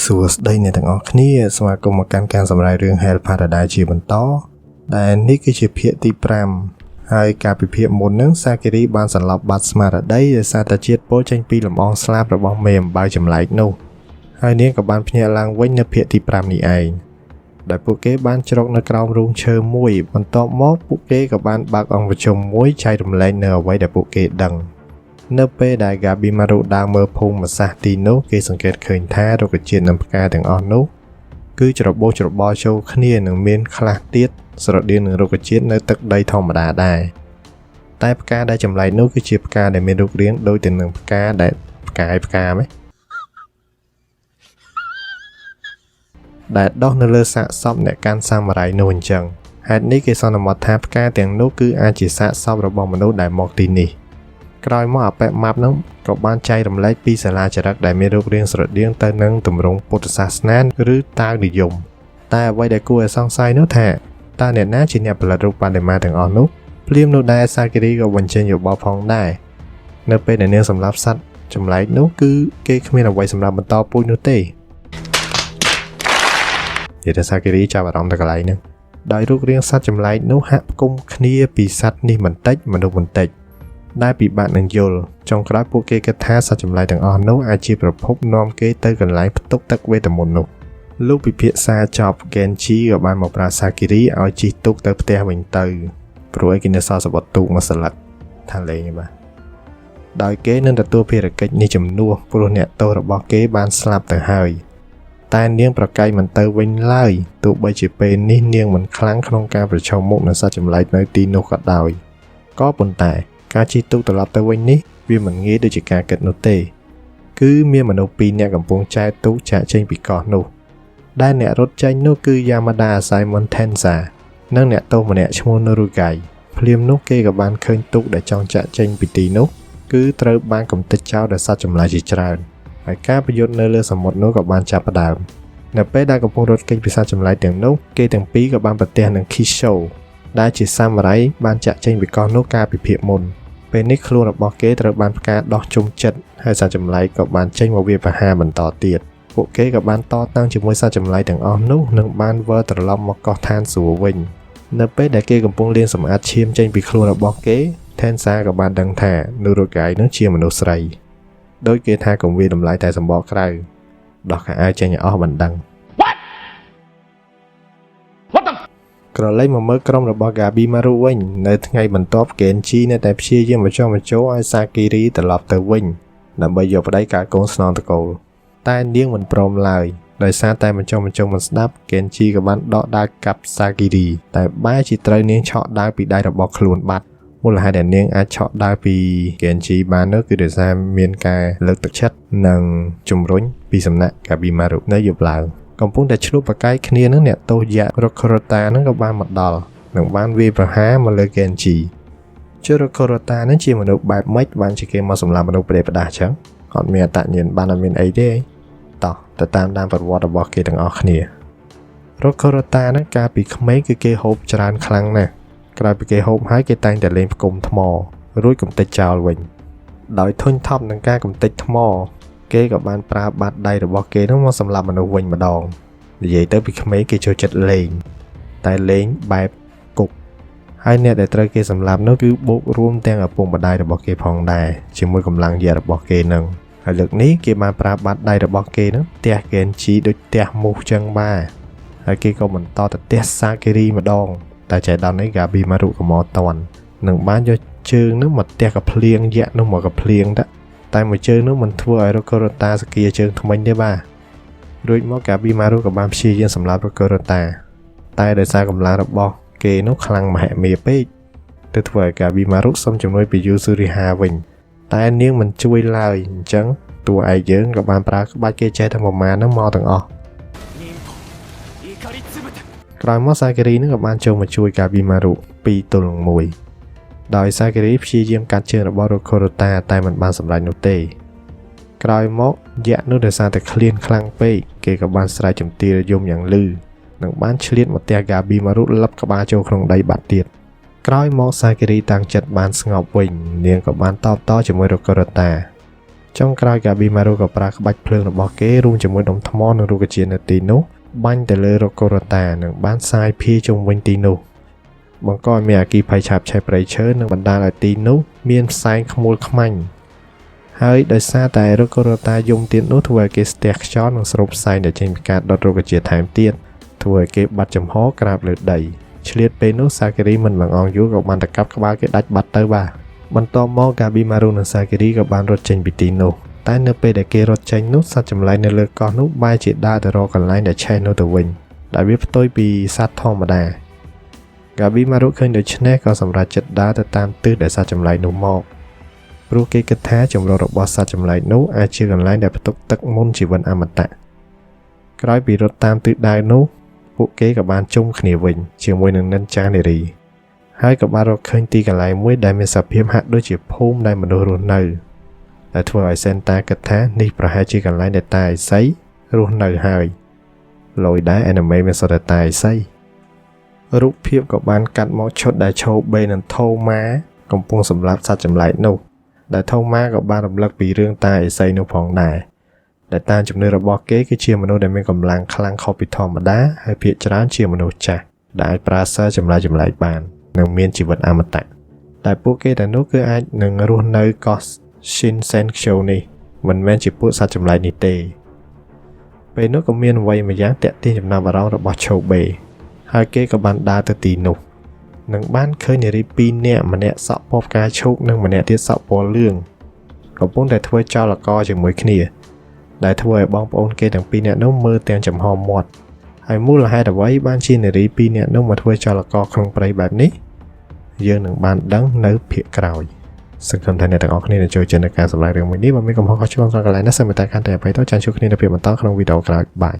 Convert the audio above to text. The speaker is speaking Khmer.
សួស្តីអ្នកទាំងអស់គ្នាស្វាគមន៍មកកាន់ការសម្រាយរឿង Hell Paradise ជាបន្តដែលនេះគឺជាភាគទី5ហើយការពិភាក្សាមុននឹងសាគីរីបានសន្លប់បាត់ស្មារតីដោយសារតែជាតិពុលចេញពីលំអងស្លាបរបស់មេអំបៅចម្លែកនោះហើយនាងក៏បានភ្ញាក់ឡើងវិញនៅភាគទី5នេះឯងដែលពួកគេបានជ្រកនៅក្រោមរូងឈើមួយបន្ទាប់មកពួកគេក៏បានបើកអង្គប្រជុំមួយចែករំលែកនៅអ្វីដែលពួកគេដឹងនៅពេលដែល Gabimaru ដើរមើលភូមិសាស្ត្រទីនោះគេសង្កេតឃើញថារុក្ខជាតិនិងផ្កាទាំងអស់នោះគឺច្របូកច្របល់ចូលគ្នានិងមានខ្លះទៀតស្រដៀងនឹងរុក្ខជាតិនៅទឹកដីធម្មតាដែរតែផ្កាដែលចម្លែកនោះគឺជាផ្កាដែលមានរូបរាងដូចទៅនឹងផ្កាដែលផ្កាហ្មងដែលដុះនៅលើសាកសពអ្នកកាន់សាមុរ៉ៃនោះអញ្ចឹងហេតុនេះគេសន្មតថាផ្កាទាំងនោះគឺអាចជាសាកសពរបស់មនុស្សដែលមកទីនេះក្រោយមកអបិម៉ាប់នោះក៏បានចែករំលែកពីសាលាចរិតដែលមានរូបរាងស្រដៀងទៅនឹងទម្រង់ពុទ្ធសាសនាឬតាវនិយមតែអ្វីដែលគួរឲ្យសង្ស័យនោះថាតើអ្នកណាជាអ្នកផលិតរូបបដិមាទាំងអស់នោះភ្លាមនោះដែរសាគីរីក៏បញ្ចេញយោបល់ផងដែរនៅពេលដែលនាងសម្លាប់សត្វចម្លែកនោះគឺគេគ្មានអ្វីសម្រាប់បន្តពូជនោះទេយេតាសាគីរីចាប់អារម្មណ៍ទៅកន្លែងហ្នឹងដោយរូបរាងសត្វចម្លែកនោះហាក់ផ្គុំគ្នាពីសត្វនេះបន្តិចមនុស្សបន្តិចដែលពិបាកនឹងយល់ចុងក្រោយពួកគេគិតថាសត្វចម្លែកទាំងអស់នោះអាចជាប្រភពនាំគេទៅកន្លែងផ្ទុកទឹកវេទមន្តនោះលុះពិភាក្សាចប់ Genji ក៏បានមកប្រាប់សាគីរីឲ្យជិះទូកទៅផ្ទះវិញទៅព្រោះឯគេនៅសល់សបុតទូកមួយស្លឹកថាលេងបាទដោយគេនឹងទទួលភារកិច្ចនេះជំនួសព្រោះអ្នកទោសរបស់គេបានស្លាប់ទៅហើយតែនាងប្រកែកមិនទៅវិញឡើយទោះបីជាពេលនេះនាងមិនខ្លាំងក្នុងការប្រឈមមុខនឹងសត្វចម្លែកនៅទីនោះក៏ដោយក៏ប៉ុន្តែការជិះទូកត្រឡប់ទៅវិញនេះវាមិនងាយដូចជាការគិតនោះទេគឺមានមនុស្ស2នាក់កំពុងចែកទូកចាក់ចេញពីកោះនោះដែលអ្នករត់ចេញនោះគឺ Yamada Simon Tensa និងអ្នកទោសម្នាក់ឈ្មោះ Norugai ភ្លាមនោះគេក៏បានឃើញទូកដែលចង់ចាក់ចេញពីទីនោះគឺត្រូវបានកំទេចចោលដោយសត្វចម្លែកជាច្រើនហើយការប្រយុទ្ធនៅលើសមុទ្រនោះក៏បានចាប់ផ្ដើមនៅពេលដែលកំពុងរត់គេចពីសត្វចម្លែកទាំងនោះគេទាំងពីរក៏បានប្រទះនឹង Kisho ដែលជាសាមុរ៉ៃបានចាក់ចេញពីកោះនោះកាលពីភាគមុនពេលនេះខ្លួនរបស់គេត្រូវបានផ្កាដោះជុំចិត្តហើយសត្វចម្លែកក៏បានចេញមកវាយប្រហារបន្តទៀតពួកគេក៏បានតតាំងជាមួយសត្វចម្លែកទាំងអស់នោះនិងបានវិលត្រឡប់មកកោះឋានសួគ៌វិញនៅពេលដែលគេកំពុងលាងសម្អាតឈាមចេញពីខ្លួនរបស់គេ Tensa ក៏បានដឹងថា Norugai នឹងជាមនុស្សស្រីដោយគេថាកុំវាតម្លៃតែសម្បកក្រៅដោះខោអាវចេញឲ្យអស់បណ្ដឹងក្រឡេកមកមើលក្រុមរបស់ Gabimaru វិញនៅថ្ងៃបន្ទាប់ Genji នៅតែព្យាយាមបញ្ចុះបញ្ចូលឲ្យសាគីរីត្រឡប់ទៅវិញដើម្បីយកប្តីការកូនស្នងតកូលតែនាងមិនព្រមឡើយដោយសារតែបញ្ចុះបញ្ចូលមិនស្ដាប់ Genji ក៏បានដកដាវកាប់សាគីរីតែបែរជាត្រូវនាងឆក់ដាវពីដៃរបស់ខ្លួនបាត់មូលហេតុដែលនាងអាចឆក់ដាវពី Genji បាននោះគឺដោយសារមានការលើកទឹកចិត្តនិងជំរុញពីសំណាក់ Gabimaru នៅយប់ឡើងកំពុងតែឆ្លោះប្រកែកគ្នានឹងអ្នកទោសយៈ Rokurota នឹងក៏បានមកដល់និងបានវាយប្រហារមកលើ Genji ជា Rokurota នឹងជាមនុស្សបែបម៉េចបានជាគេមកសម្លាប់មនុស្សប្រេតផ្ដាស់ចឹងអត់មានអត្តញ្ញាណបានអត់មានអីទេតោះទៅតាមប្រវត្តិរបស់គេទាំងអស់គ្នា Rokurota នឹងកាលពីក្មេងគឺគេហូបច្រើនខ្លាំងណាស់ក្រោយពីគេហូបហើយគេតែងតែលេងផ្គុំថ្មរួចកំទេចចោលវិញដោយធុញថប់នឹងការកំទេចថ្មគេក៏បានប្រើបាតដៃរបស់គេនោះមកសម្លាប់មនុស្សវិញម្ដងនិយាយទៅពីក្មេងគេចូលចិត្តលេងតែលេងបែបគុកហើយអ្នកដែលត្រូវគេសម្លាប់នោះគឺបូករួមទាំងឪពុកម្ដាយរបស់គេផងដែរជាមួយកម្លាំងយៈរបស់គេនឹងហើយលើកនេះគេបានប្រើបាតដៃរបស់គេនោះទះ Genji ដូចទះមូសចឹងបាទហើយគេក៏បន្តទៅទះសាគីរីម្ដងតែចៃដន្យនេះ Gabimaru ក៏មកតន់នឹងបានយកជើងនោះមកទះកាភ្លៀងយៈនោះមកកាភ្លៀងតែមួយជើងនោះមិនធ្វើឲ្យ Rokurota សគាជើងថ្មិញទេបាទរួចមក Gabimaru ក៏បានព្យាយាមសម្លាប់ Rokurota តែដោយសារកម្លាំងរបស់គេនោះខ្លាំងមហិមាពេកទៅធ្វើឲ្យ Gabimaru សុំជំនួយពី Yuzuriha វិញតែនាងមិនជួយឡើយអញ្ចឹងតួឯងយើងក៏បានប្រើក្បាច់គេចេះតែប្រមាណនោះមកទាំងអស់ក្រោយមកសាគីរីនឹងក៏បានចូលមកជួយ Gabimaru 2 ទល់នឹង 1ដោយសាគីរីព្យាយាមកាត់ជើងរបស់ Rokurota តែមិនបានសម្រេចនោះទេក្រោយមកយៈនោះដោយសារតែឃ្លានខ្លាំងពេកគេក៏បានស្រែកជំទាវយំយ៉ាងលឺនិងបានឆ្លៀតមកទះ Gabimaru លឹបក្បាលចូលក្នុងដីបាត់ទៀតក្រោយមកសាគីរីតាំងចិត្តបានស្ងប់វិញនាងក៏បានតបតជាមួយ Rokurota ចុងក្រោយ Gabimaru ក៏ប្រើក្បាច់ភ្លើងរបស់គេរួមជាមួយដុំថ្មនិងរុក្ខជាតិនៅទីនោះបាញ់ទៅលើ Rokorota និងបានសាយភាយជុំវិញទីនោះបង្កឲ្យមានអគ្គីភ័យឆាបឆេះព្រៃឈើនិងបណ្ដាលឲ្យទីនោះមានផ្សែងខ្មួលខ្មាញ់ហើយដោយសារតែ Rokorota យំទៀតនោះធ្វើឲ្យគេស្ទះខ្យល់និងស្រូបផ្សែងដែលចេញពីការដុតរុក្ខជាតិថែមទៀតធ្វើឲ្យគេបាត់ចំហក្រាបលើដីឆ្លៀតពេលនោះ Sakiri មិនបង្អង់យូរក៏បានទៅកាប់ក្បាលគេដាច់បាត់ទៅបាទបន្ទាប់មក Gabimaru និង Sakiri ក៏បានរត់ចេញពីទីនោះតែនៅពេលដែលគេរត់ចេញនោះសត្វចម្លែកនៅលើកោះនោះបែរជាដើរទៅរកកន្លែងដែលឆេះនោះទៅវិញដែលវាផ្ទុយពីសត្វធម្មតា Gabimaru ឃើញដូច្នេះក៏សម្រេចចិត្តដើរទៅតាមទិសដែលសត្វចម្លែកនោះមកព្រោះគេគិតថាជម្រករបស់សត្វចម្លែកនោះអាចជាកន្លែងដែលផ្ទុកទឹកមុនជីវិតអមតៈក្រោយពីរត់តាមទិសដៅនោះពួកគេក៏បានជុំគ្នាវិញជាមួយនឹងនិនចានារីហើយក៏បានរកឃើញទីកន្លែងមួយដែលមានសភាពហាក់ដូចជាភូមិដែលមនុស្សរស់នៅដែលធ្វើឲ្យសេនតាគិតថានេះប្រហែលជាកន្លែងដែលតាឥសីរស់នៅហើយលយដែរ anime មានសតតែតាឥសីរូបភាពក៏បានកាត់មកឈុតដែលឈោបេនិងថូម៉ាកំពុងសម្លាប់សត្វចម្លែកនោះដែលថូម៉ាក៏បានរំលឹកពីរឿងតាឥសីនោះផងដែរដែលតាមជំនឿរបស់គេគឺជាមនុស្សដែលមានកម្លាំងខ្លាំងខុសពីធម្មតាហើយភាគច្រើនជាមនុស្សចាស់ដែលអាចប្រើសិលចម្លែកបាននិងមានជីវិតអមតៈតែពួកគេទាំងនោះគឺអាចនឹងរស់នៅកោះ Shinsenkyo នេះមិនមែនជាពួកសត្វចម្លែកនេះទេពេលនោះក៏មានអ្វីមួយយ៉ាងទាក់ទាញចំណាប់អារម្មណ៍របស់ឈោបេហើយគេក៏បានដើរទៅទីនោះនឹងបានឃើញនារី2នាក់ម្នាក់សក់ពណ៌ផ្កាឈូកនិងម្នាក់ទៀតសក់ពណ៌លឿងកំពុងតែធ្វើចោលករជាមួយគ្នាដែលធ្វើឲ្យបងប្អូនគេទាំងពីរនាក់នោះមើលទាំងចំហមាត់ហើយមូលហេតុអ្វីបានជានារី2នាក់នោះមកធ្វើចោលករក្នុងព្រៃបែបនេះយើងនឹងបានដឹងនៅភាគក្រោយសង្ឃឹមថាអ្នកទាំងអស់គ្នានឹងចូលចិត្តនឹងការសម្ដែងរឿងមួយនេះបើមានកំហុសខុសឆ្គងក្នុងកន្លែងណាសូមតែកាន់តែអភ័យទោសចាំជួបគ្នានៅពេលបន្តក្នុងវីដេអូក្រោយបាយ